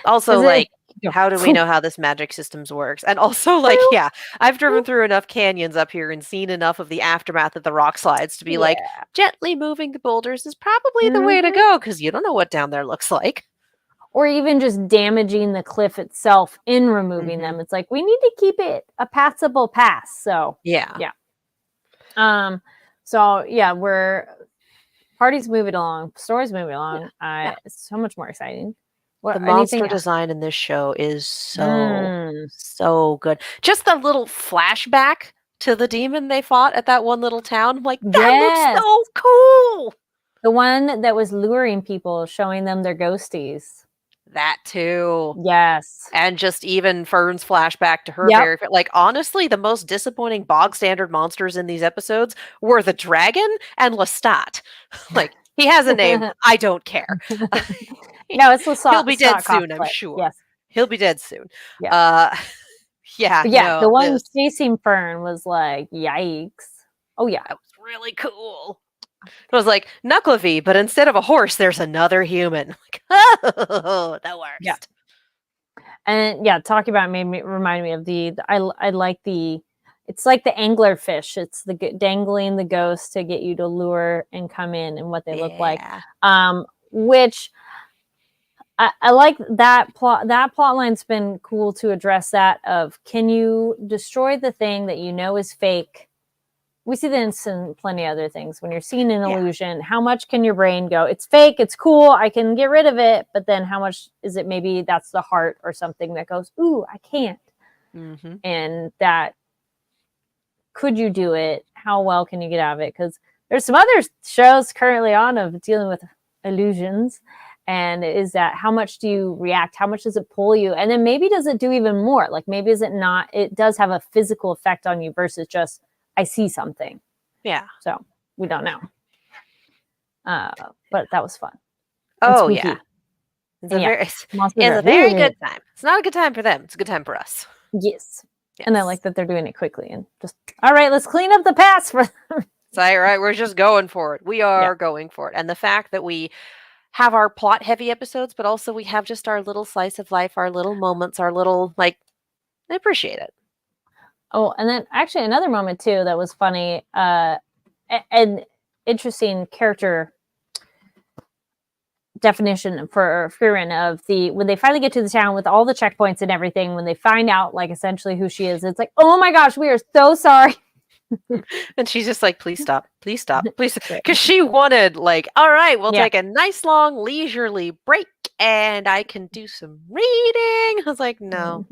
[SPEAKER 2] also, like, how do we know how this magic systems works? And also, like, yeah, I've driven through enough canyons up here and seen enough of the aftermath of the rock slides to be like, gently moving the boulders is probably the way to go, because you don't know what down there looks like.
[SPEAKER 1] Or even just damaging the cliff itself in removing them. It's like, we need to keep it a passable pass. So
[SPEAKER 2] yeah.
[SPEAKER 1] So yeah, party's moving along, story's moving along. It's so much more exciting.
[SPEAKER 2] The monster design in this show is so good. Just the little flashback to the demon they fought at that one little town. I'm like, that looks so cool.
[SPEAKER 1] The one that was luring people, showing them their ghosties.
[SPEAKER 2] That too.
[SPEAKER 1] Yes.
[SPEAKER 2] And just even Fern's flashback to her. Like, honestly, the most disappointing bog standard monsters in these episodes were the dragon and Lestat. Like, he has a name. I don't care.
[SPEAKER 1] No, it's Lestat.
[SPEAKER 2] He'll be dead soon, I'm sure.
[SPEAKER 1] Yes.
[SPEAKER 2] He'll be dead soon.
[SPEAKER 1] Yeah.
[SPEAKER 2] Yeah.
[SPEAKER 1] The one chasing Fern was like, yikes. Oh yeah.
[SPEAKER 2] That was really cool. It was like Nuclevi, but instead of a horse, there's another human. Like, oh, that works.
[SPEAKER 1] Yeah. And yeah, talking about it remind me of I like it's like the angler fish. It's the dangling the ghost to get you to lure and come in and what they look like. Which I like that plot. That plot line's been cool to address that of, can you destroy the thing that you know is fake? We see this in plenty of other things. When you're seeing an illusion, how much can your brain go, it's fake, it's cool, I can get rid of it, but then how much is it, maybe that's the heart or something that goes, ooh, I can't.
[SPEAKER 2] Mm-hmm.
[SPEAKER 1] And that, could you do it? How well can you get out of it? Because there's some other shows currently on of dealing with illusions. And is that, how much do you react? How much does it pull you? And then maybe does it do even more? Like maybe is it not, it does have a physical effect on you versus just, I see something.
[SPEAKER 2] Yeah.
[SPEAKER 1] So we don't know. But that was fun.
[SPEAKER 2] Oh, yeah. It's a very good time. It's not a good time for them. It's a good time for us.
[SPEAKER 1] Yes. And I like that they're doing it quickly and just, all right, let's clean up the past for them.
[SPEAKER 2] It's all right. We're just going for it. We are going for it. And the fact that we have our plot heavy episodes, but also we have just our little slice of life, our little moments, our little, like, I appreciate it.
[SPEAKER 1] Oh, and then actually another moment too that was funny, and interesting character definition for Frieren of when they finally get to the town with all the checkpoints and everything, when they find out like essentially who she is, it's like, oh my gosh, we are so sorry.
[SPEAKER 2] And she's just like, please stop, please stop, please, because she wanted like, all right, we'll take a nice long leisurely break and I can do some reading. I was like, no.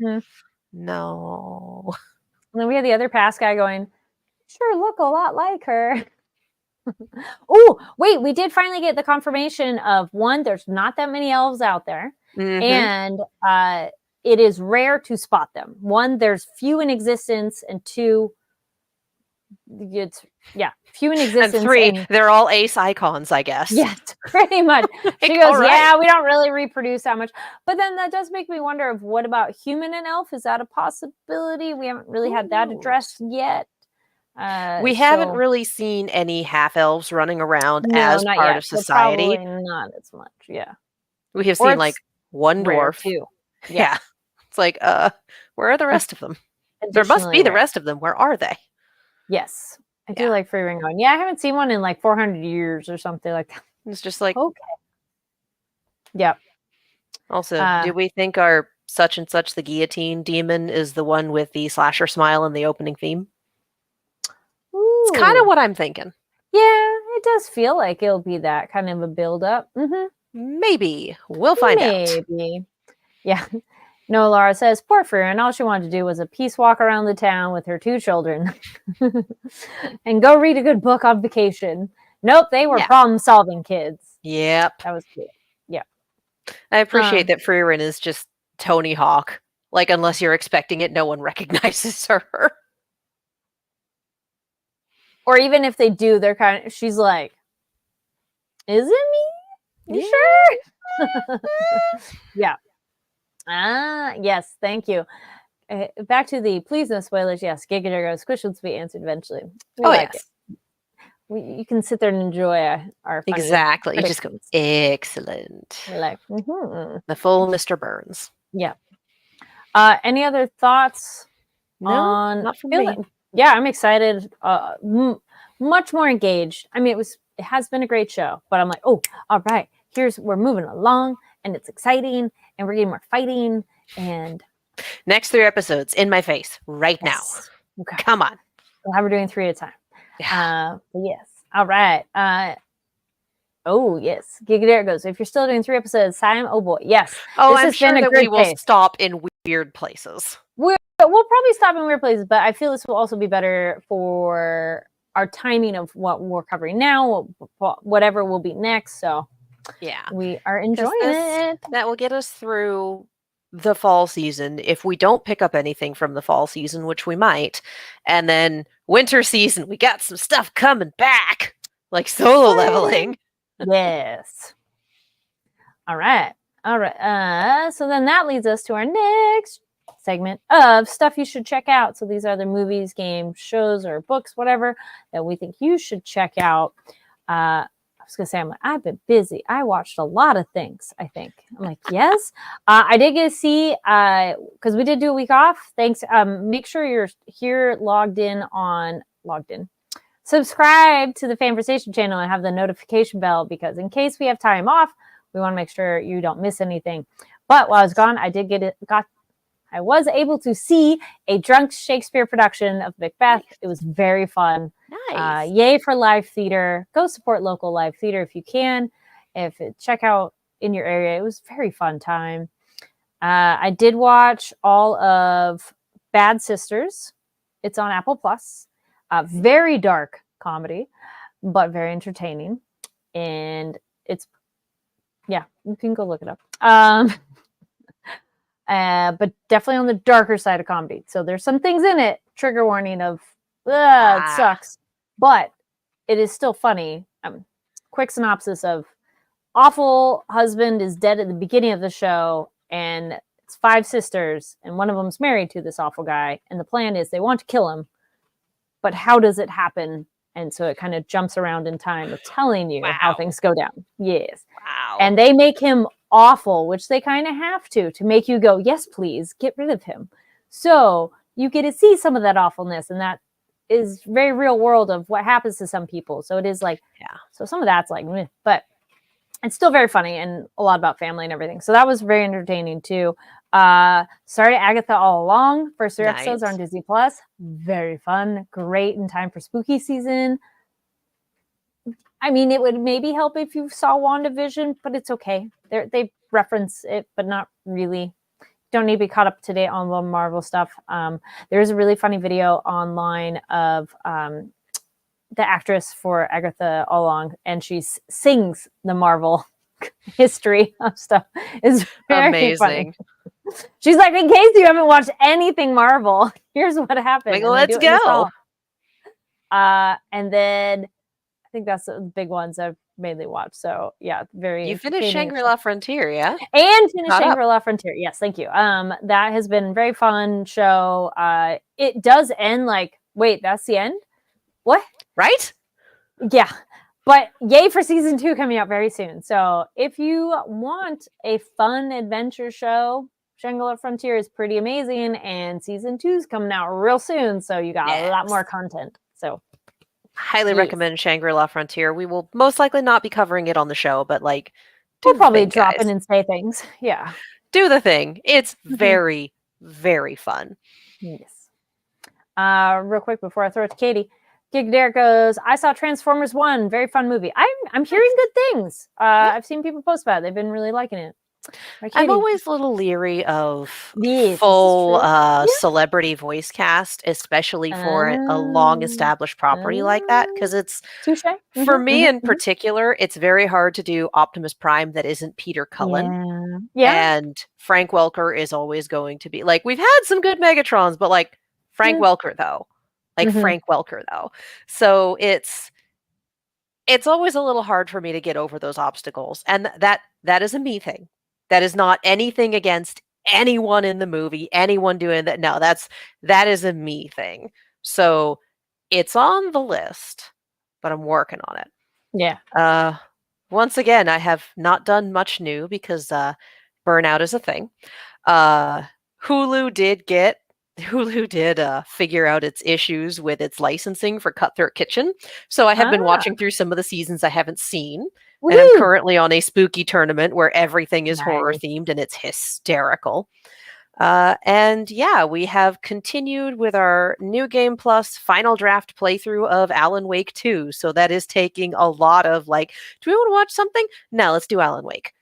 [SPEAKER 1] And then we had the other past guy going, sure, look a lot like her. Oh, wait, we did finally get the confirmation of, one, there's not that many elves out there. And it is rare to spot them. One, there's few in existence, and two, it's few in existence.
[SPEAKER 2] And three, they're all ace icons, I guess.
[SPEAKER 1] Yes, pretty much. She goes, yeah, we don't really reproduce that much. But then that does make me wonder of, what about human and elf? Is that a possibility? We haven't really had that addressed yet.
[SPEAKER 2] We haven't really seen any half elves running around as part of society.
[SPEAKER 1] So probably not as much. Yeah,
[SPEAKER 2] we have seen like one dwarf
[SPEAKER 1] too.
[SPEAKER 2] Yeah, it's like, where are the rest of them? There must be the rest of them. Where are they?
[SPEAKER 1] Yes, I do like Frieren going, yeah, I haven't seen one in like 400 years or something like that.
[SPEAKER 2] It's just like,
[SPEAKER 1] okay. Yep.
[SPEAKER 2] Also, do we think our such and such the guillotine demon is the one with the slasher smile in the opening theme?
[SPEAKER 1] Ooh.
[SPEAKER 2] It's kind of what I'm thinking.
[SPEAKER 1] Yeah, it does feel like it'll be that kind of a build up.
[SPEAKER 2] Maybe. We'll find out.
[SPEAKER 1] Maybe. Yeah. No, Laura says, poor Frieren, all she wanted to do was a peace walk around the town with her 2 children and go read a good book on vacation. Nope, they were problem-solving kids.
[SPEAKER 2] Yep.
[SPEAKER 1] That was cute. Yeah.
[SPEAKER 2] I appreciate that Frieren is just Tony Hawk. Like, unless you're expecting it, no one recognizes her.
[SPEAKER 1] Or even if they do, they're kind of, she's like, is it me? You sure? Yeah. Yes, thank you. Back to the please no spoilers. Yes, Giga Drago's questions will be answered eventually. You can sit there and enjoy our
[SPEAKER 2] exactly. You just go, excellent.
[SPEAKER 1] Like
[SPEAKER 2] the full Mr. Burns.
[SPEAKER 1] Yeah. Any other thoughts?
[SPEAKER 2] No, not from me.
[SPEAKER 1] Yeah, I'm excited. Much more engaged. I mean, it has been a great show, but I'm like, oh, all right. We're moving along, and it's exciting, and we're getting more fighting, and
[SPEAKER 2] next 3 episodes in my face right now.
[SPEAKER 1] Okay.
[SPEAKER 2] Come on.
[SPEAKER 1] Well, how we're doing 3 at a time.
[SPEAKER 2] Yeah.
[SPEAKER 1] Yes. All right. Oh yes. Giga goes, if you're still doing 3 episodes at a time, oh boy, yes.
[SPEAKER 2] Oh, I'm sure that we will stop in weird places.
[SPEAKER 1] We'll probably stop in weird places, but I feel this will also be better for our timing of what we're covering now, whatever will be next. So
[SPEAKER 2] yeah,
[SPEAKER 1] we are enjoying it.
[SPEAKER 2] That will get us through the fall season if we don't pick up anything from the fall season, which we might. And then winter season, we got some stuff coming back, like Solo Leveling.
[SPEAKER 1] Yes. All right. So then that leads us to our next segment of stuff you should check out. So these are the movies, games, shows, or books, whatever, that we think you should check out. I was going to say, I've been busy. I watched a lot of things, I think. I'm like, yes. I did get to see, because we did do a week off. Thanks. Make sure you're here logged in. Subscribe to the Fanversation channel and have the notification bell, because in case we have time off, we want to make sure you don't miss anything. But while I was gone, I was able to see a drunk Shakespeare production of Macbeth. Nice. It was very fun.
[SPEAKER 2] Nice.
[SPEAKER 1] Yay for live theater. Go support local live theater if you can. Check out in your area. It was a very fun time. I did watch all of Bad Sisters. It's on Apple Plus. Very dark comedy, but very entertaining. And you can go look it up. But definitely on the darker side of comedy. So there's some things in it, trigger warning of, it sucks. But it is still funny. Quick synopsis of awful husband is dead at the beginning of the show, and it's 5 sisters, and one of them's married to this awful guy. And the plan is they want to kill him. But how does it happen? And so it kind of jumps around in time of telling you how things go down. Yes.
[SPEAKER 2] Wow.
[SPEAKER 1] And they make him awful, which they kind of have to make you go, yes, please, get rid of him. So you get to see some of that awfulness, and that is very real world of what happens to some people. So it is like, so some of that's like, meh, but it's still very funny and a lot about family and everything. So that was very entertaining too. Started Agatha All Along. First 3 episodes are on Disney Plus. Very fun. Great in time for spooky season. I mean, it would maybe help if you saw WandaVision, but it's okay. They reference it, but not really. Don't need to be caught up to date on the Marvel stuff. There's a really funny video online of the actress for Agatha All Along, and she sings the Marvel history of stuff. It's very
[SPEAKER 2] amazing.
[SPEAKER 1] Funny. She's like, in case you haven't watched anything Marvel, here's what happened.
[SPEAKER 2] Like, let's go.
[SPEAKER 1] And then I think that's the big ones I've mainly watched. So yeah, very.
[SPEAKER 2] You finished Shangri-La Frontier, yeah?
[SPEAKER 1] And finished Shangri-La Frontier. Yes, thank you. That has been a very fun show. It does end like, wait, that's the end? What?
[SPEAKER 2] Right?
[SPEAKER 1] Yeah. But yay for season 2 coming out very soon. So if you want a fun adventure show, Shangri-La Frontier is pretty amazing, and season 2 is coming out real soon. So you got a lot more content. So
[SPEAKER 2] highly recommend Shangri-La Frontier. We will most likely not be covering it on the show, but like,
[SPEAKER 1] we'll probably drop in and say things. Yeah.
[SPEAKER 2] Do the thing. It's very, very fun.
[SPEAKER 1] Yes. Real quick before I throw it to Katie. Gig Derek goes, I saw Transformers 1. Very fun movie. I'm hearing good things. I've seen people post about it. They've been really liking it.
[SPEAKER 2] I'm always a little leary of
[SPEAKER 1] Yes,
[SPEAKER 2] full celebrity voice cast, especially for a long established property like that, because it's for me in particular, it's very hard to do Optimus Prime that isn't Peter Cullen. And Frank Welker is always going to be like, we've had some good Megatrons, but like Frank Welker though. Frank Welker though. So it's always a little hard for me to get over those obstacles. And that is a me thing. That is not anything against anyone in the movie, anyone doing that. No, that is a me thing. So it's on the list, but I'm working on it.
[SPEAKER 1] Yeah.
[SPEAKER 2] Once again, I have not done much new because burnout is a thing. Hulu did figure out its issues with its licensing for Cutthroat Kitchen. So I have been watching through some of the seasons I haven't seen. Woo! And I'm currently on a spooky tournament where everything is horror themed and it's hysterical. And yeah, we have continued with our New Game Plus final draft playthrough of Alan Wake 2. So that is taking a lot of like, do we want to watch something? No, let's do Alan Wake.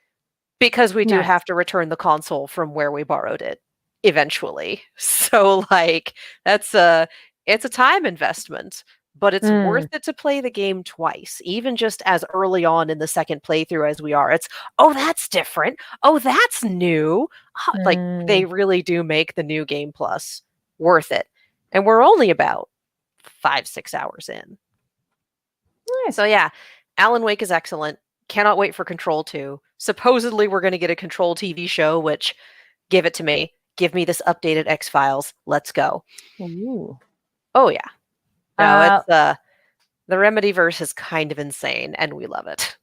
[SPEAKER 2] Because we do have to return the console from where we borrowed it eventually. So like, it's a time investment. But it's worth it to play the game twice, even just as early on in the second playthrough as we are. It's, oh, that's different. Oh, that's new. Like, they really do make the New Game Plus worth it. And we're only about 5-6 hours in. Nice. So yeah, Alan Wake is excellent. Cannot wait for Control 2. Supposedly we're going to get a Control TV show, which, give it to me. give me this updated X-Files. Let's go.
[SPEAKER 1] Ooh.
[SPEAKER 2] Oh yeah. No, it's the Remedyverse is kind of insane, and we love it.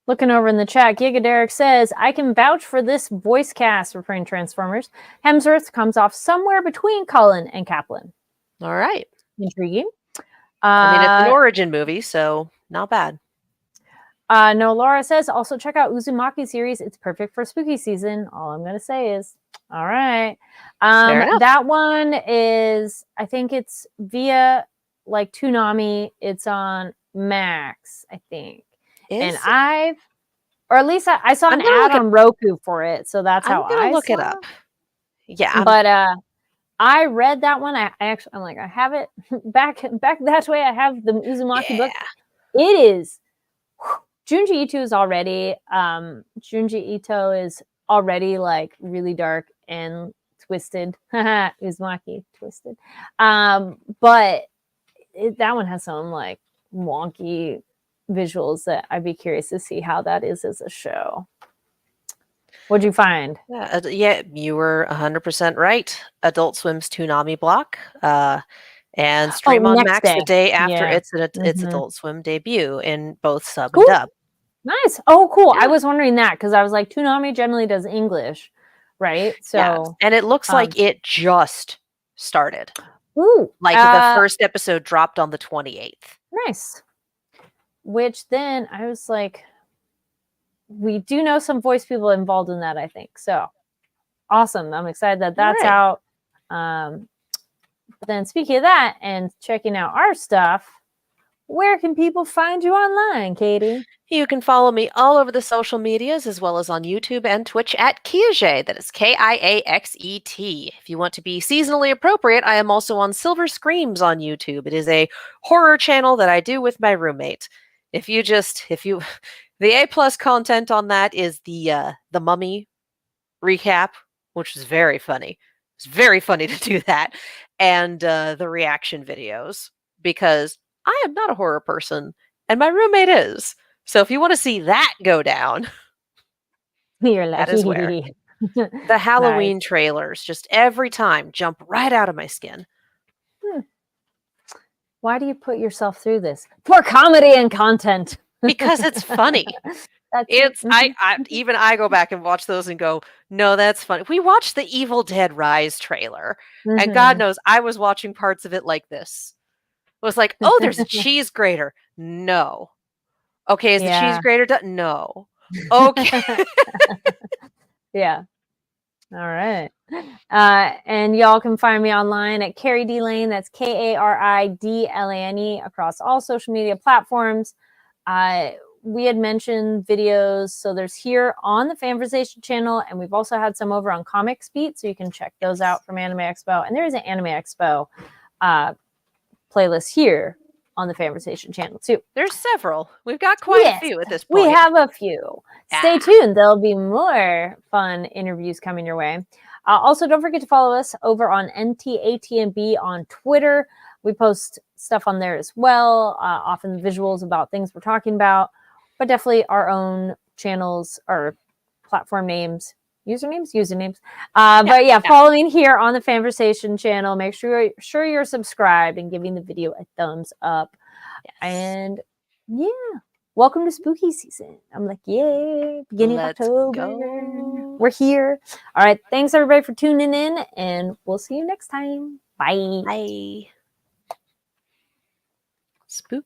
[SPEAKER 1] Looking over in the chat, Giga Derek says, I can vouch for this voice cast, referring to Transformers. Hemsworth comes off somewhere between Cullen and Kaplan.
[SPEAKER 2] All right.
[SPEAKER 1] Intriguing.
[SPEAKER 2] I mean, it's an origin movie, so not bad.
[SPEAKER 1] No, Laura says, also check out Uzumaki series. It's perfect for spooky season. All I'm going to say is, all right. That one is, I think it's via like Toonami. It's on Max, I think. And or at least I saw an ad on Roku for it. So that's how I
[SPEAKER 2] look it up. Yeah.
[SPEAKER 1] But I read that one. I'm like, I have it back that way. I have the Uzumaki book. It is Junji Ito is already like really dark and twisted. Uzumaki twisted. But that one has some like wonky visuals that I'd be curious to see how that is as a show. What'd you find?
[SPEAKER 2] Yeah, you were 100% right. Adult Swim's Toonami block, and stream on Max the day after its Adult Swim debut in both sub and dub.
[SPEAKER 1] Nice. Oh, cool. Yeah. I was wondering that because I was like, Toonami generally does English, right? So,
[SPEAKER 2] yeah. And it looks like it just started.
[SPEAKER 1] Ooh,
[SPEAKER 2] like the first episode dropped on the 28th.
[SPEAKER 1] Nice. Which then I was like, we do know some voice people involved in that, I think. So awesome. I'm excited that that's out. But then speaking of that and checking out our stuff, where can people find you online, Katie?
[SPEAKER 2] You can follow me all over the social medias as well as on YouTube and Twitch at Kiaxet. That is Kiaxet. If you want to be seasonally appropriate, I am also on Silver Screams on YouTube. It is a horror channel that I do with my roommate. The A+ content on that is the Mummy recap, which is very funny. It's very funny to do that. And the reaction videos, because I am not a horror person and my roommate is. So if you want to see that go down, that is where. The Halloween trailers, just every time, jump right out of my skin.
[SPEAKER 1] Why do you put yourself through this? For comedy and content.
[SPEAKER 2] Because it's funny. I go back and watch those and go, no, that's funny. We watched the Evil Dead Rise trailer, and God knows I was watching parts of it like this. It was like, oh, there's a cheese grater. No. Okay, is the cheese grater done? No. Okay.
[SPEAKER 1] Yeah. All right. And y'all can find me online at Carrie D Lane. That's KARIDLANE across all social media platforms. We had mentioned videos, so there's here on the Fanversation channel, and we've also had some over on Comics Beat, so you can check those out from Anime Expo. And there is an Anime Expo playlist here on the Fanversation channel too.
[SPEAKER 2] There's several. We've got quite a few at this point.
[SPEAKER 1] We have a few. Stay tuned. There'll be more fun interviews coming your way. Also, don't forget to follow us over on NTATMB on Twitter. We post stuff on there as well, often visuals about things we're talking about, but definitely our own channels or platform names, usernames. But yeah, following here on the Fanversation channel, make sure you're subscribed and giving the video a thumbs up. Yes. And yeah, welcome to spooky season. I'm like, yay, beginning of October. Go. We're here. All right, thanks everybody for tuning in, and we'll see you next time. Bye.
[SPEAKER 2] Bye. Spooky.